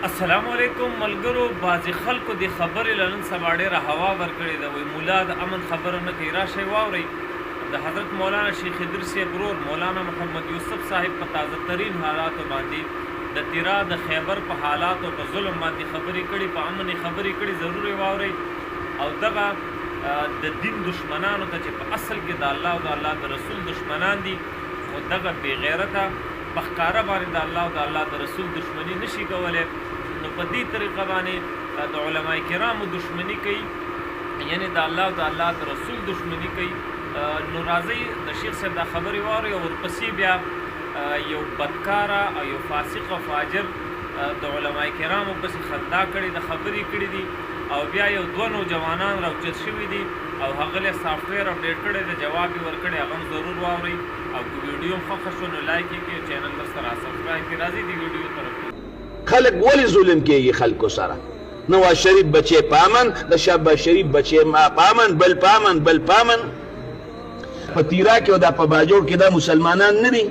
السلام علیکم ملګرو. بعضې خلکو د خبرې له نن سبا ډېره هوا ورکړې ده. وایي مولا د امن خبره نه کوي. راشئ واورئ د حضرت مولانا شیخ ادریس صاحب ورور مولانا محمد یوسف صاحب په تازه ترین حالاتو باندې د تیرا د خیبر په حالاتو په ظلم باندې خبرې کړي، په امن خبرې کړي. ضرور یې واورئ. او دغه د دین دشمنانو ته چې په اصل کې د الله او د الله د رسول دشمنان دي، خو دغه بې غیرته په ښکاره باندې د الله او د الله د رسول دشمني نشي کولی، نو په دې طریقه باندې د علما کرامو دشمني کوي، یعنی د الله او د الله د رسول دشمني کوي. نو راځئ د شیخ صاحب دا خبرې واورئ او ورپسې بیا یو بدکاره او یو فاسق او فاجر د علما کرامو پسې خندا کړې د خبرې کړې دي، او بیا یو دوه نوجوانان راوچت شوي دي او هغه له سافټویر اپډیټ کړی د جواب یې ورکړی. هغه هم ضرور واورئ او که ویډیو هم خوښه شوه نو لایک یې کړئ، چینل درسته را سبسکرایب کړئ. راځئ د ویډیو طرف. خلق ولې ظلم کوي خلکو سره؟ نواز شریف بچی پامن، د شهباز شریف بچی ما پامن، بل پامن بل پامن. په تیرا کې او دا په باجوړ کې دا مسلمانان نه دي.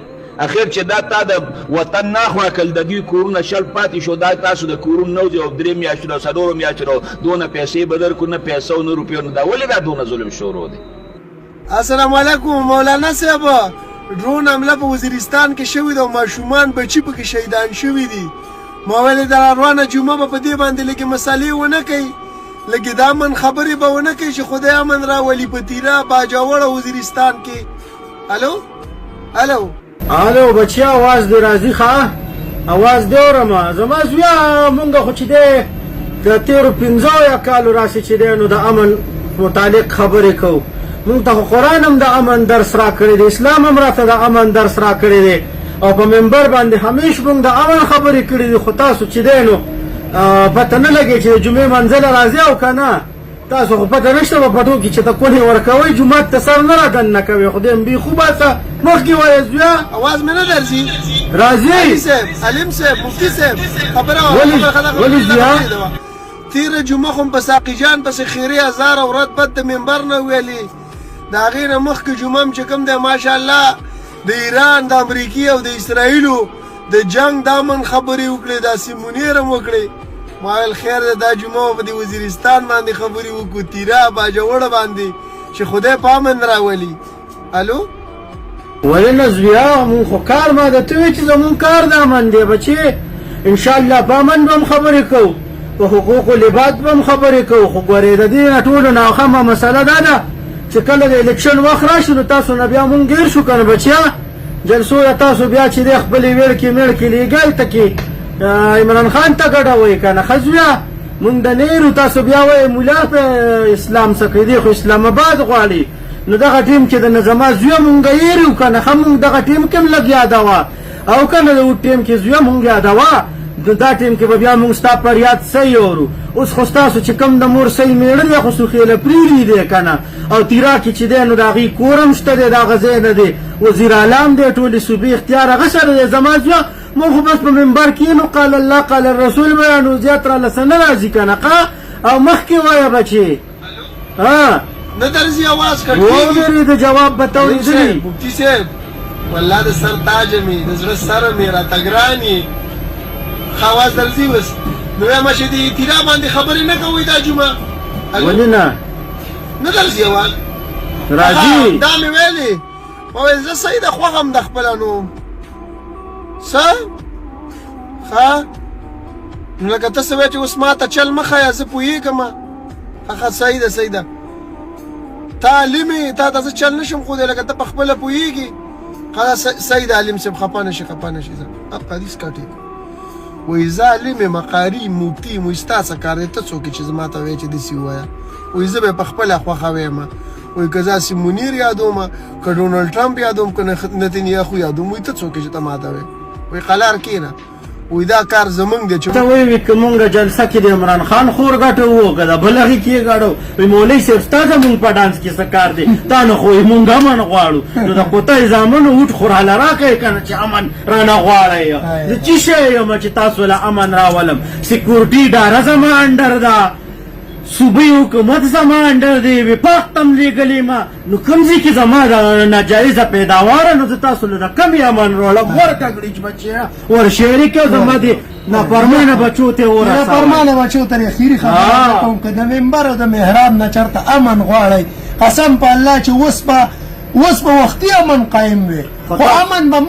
اخر چې دا تا د وطن ناخوا کل د دوی کورونه شل پاتې شو، دا تاسو د کورون نو او درې میاشتو او څلورو میاشتو دونه پیسې به درکړو، نه پیسه او نه روپیو. نو دا ولې دا دونه ظلم شروع دی؟ السلام علیکم مولانا صاحب. ډرون حمله په وزیرستان کې شوې ده او ماشومان بچي پکې شهیدان شوي دي. ما ویلې د روانه جمعه به په دې باندې لږې مسالې ونه کوي، لږې د امن خبرې به ونه کوي چې خدای امن راولي په تیرا باجوړ وزیرستان کې. الو الو الو بچیا، आवाज دې راځي؟ ښه आवाज دې اورم. زما زویا مونږ خو چې دی د تېرو 15 کالو راسې چې دی نو د امن متعلق خبرې کوو. مونږ ته خو قرآن هم د امن درس را کړی دی، اسلام هم راته د امن درس را کړی دی، او په منبر باندې همیش مونږ د امن خبرې کړي دي. خو تاسو چې دی نو پته نه لګي چې د جمعې منزل راځي او که نه. تاسو خو پته نشته په پټو کې چې ته کونې ورکوئ، جومات ته سر نه رادننه کوئ. خدای مې بېخو باسه مخکې وایه زویا. اواز مې نه درځي. راځي علي صاحب، علیم صاحب، مفتي صاحب خبره ولې زویا؟ تېره جمعه خو په ساقي جان پسې خیري هزار او رد بد د منبر نه ویلي. د هغې نه مخکې جمعه هم چې کوم دی ماشاءالله د ایران د امریکې او د اسرائیلو د جنگ د امن خبرې وکړې، داسې منیر هم وکړې. ما ویل خیر دی دا جمعه په د وزیرستان باندې خبرې وکړو، تیرا باجوړه باندې چې خدای په امن راولي. الو ولې نه زویا؟ مونږ خو کار ما درته وویل چې زمونږ کار د امن دی بچې. انشاءالله په امن به هم خبرې کوو، په حقوقو لباد به هم خبرې کوو. خو ګورې د دې نه ټولو ناخمه مسله دا ده چې کله د الیکشن وخت راشي نو تاسو نه بیا مونږ ګیر شو که نه بچیا. جلسو یا تاسو بیا چې دی خپلې ویړکې میړکې لیږئ ته کې عمران خان ته ګډوئ که نه. ښه زویا مونږ د نیرو تاسو بیا وایئ مولا په اسلام څه کوي، دی خو اسلام آباد غواړي. نو دغه ټیم کې د نظما زویا مونږ یېرو که نه. ښه مونږ دغه ټیم کې هم لږ یادوه او که نه د اوټ ټیم کې زویا مونږ یادوه. دا ټیم کې به بیا مونږ ستا پر یاد صحیح اورو. اوس خو ستاسو چې کوم د مور صحیح میړه دی خو سوخېله پرېږدي دی که نه. او تیرا کې چې دی نو د هغې کور هم شته دی، د هغه ځای نه دی وزیر اعلام دی، ټولې صوبې اختیار هغه سره دی. زما زویا مونږ خو بس په منبر کې نو قال الله قال الرسول بیانو، زیات راله څه نه راځي که نه. او مخکې وایه بچې. نه درځي اواز کړ وګورې د جواب به ته اورېدلي. مفتي صاحب والله د سر تاج مې د زړه سره مې راته ګران یې. ښه اواز درځي اوس؟ نو وایم چې د تیرا باندې خبرې نه کوئ دا جمعه؟ ولې نه؟ نه درځي اواز؟ راځي. دا مې ویلې ما ویل زه صحیح ده خوښ م د خپله نو څه ښه. نو لکه ته څه وایې چې اوس ما ته چل مه ښیه، زه پوهېږم. ښه صحیح ده صحیح ده. تا علمې تا ته زه چل نه شم ښودی، لکه ته په خپله پوهېږي. ښه صحیح ده علم صاحب، خفه نه شي خفه نه شي. زه حدیث کاټې وایي زه علم یم قاري مفتي یم، وایي ستا څه کار دی ته څوک یې چې زه ما ته وایې چې داسې ووایه. وایي زه به یې په خپله خوښه ویم. وایي که زه هسې منیر یادوم که ډونالډ ټرمپ یادوم که نتنیاهو یادوم، وایي ته څوک یې چې ته ما ته وایې. وایي قلار کښېنه، وایي دا کار زمونږ دی چې ته وایي که مونږ جلسه کې د عمران خان خور ګټو و که د بل هغې کې ګټو. وایي مولوي صاحب ستا زمونږ په ډانس کې څه کار دی؟ تا نه خو وایي مونږ امن غواړو. نو د کوتای زامنو اوټ خو راله راکئ که نه چې امن رانه غواړئ. زه څه شی یم چې تاسو له امن راولم؟ سیکورټي ډاره زما انډر ده، صوبې حکومت زما انډر دی، وفاق ته م لېږلې ما. نو کوم ځای کې زما د ناجایزه پیداواره نو زه تاسو له د کمې امن راوړم. ورکه ګړیچ بچیه ور شعري کې زما د نافرمانه بچو ته ورسوئ نافرمانه بچو ته اخیری خبره کوم که د منبر او د محراب نه چرته امن غواړئ قسم په الله چې اوس به وختي امن قایم وي خو امن به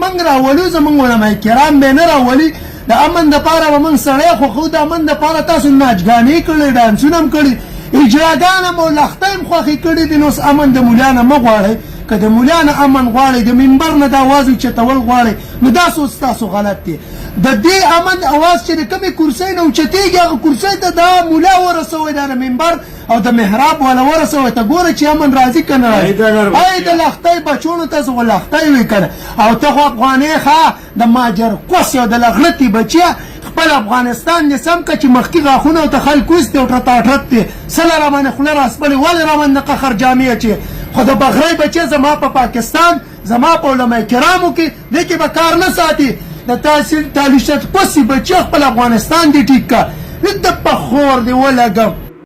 موږ راولو زموږ علما کرام به نه راولي د امن دپاره به موږ سړی خو د امن دپاره تاسو ناچګانې کړې ډانسونه هم کړي اجراګان هم او لښته هم خوښې کړي دي نو اوس امن د ملا نه مه غواړئ که د ملا نه امن غواړئ د منبر نه د اواز اوچتول غواړئ نو دا سوچ ستاسو غلط دی د دې امن اواز چې د کومې کرسۍ نه اوچتېږي هغه کرسۍ ته دا ملا ورسوئ دا د منبر او د محراب والا ورسوئ ته ګوره چې امن راځي که نه راځي ای د لښتۍ بچونو ته خو لښتۍ وي که نه او ته خو افغانۍ ښه د ماجر کوس او د لغړتې بچیه خپل افغانستان دې سم که چې مخکې غاښونه ورته خلک وستې او ټټاټټ دی سله راباندې خوله راسپلې ولې راباندې قهر جامې اچې خو د بغرۍ بچې زما په پاکستان زما په علما کرامو کې دې کې به کار نه ساتي د تالیشت کوسې بچې خپل افغانستان دې ټیک که د په خور دې ولګم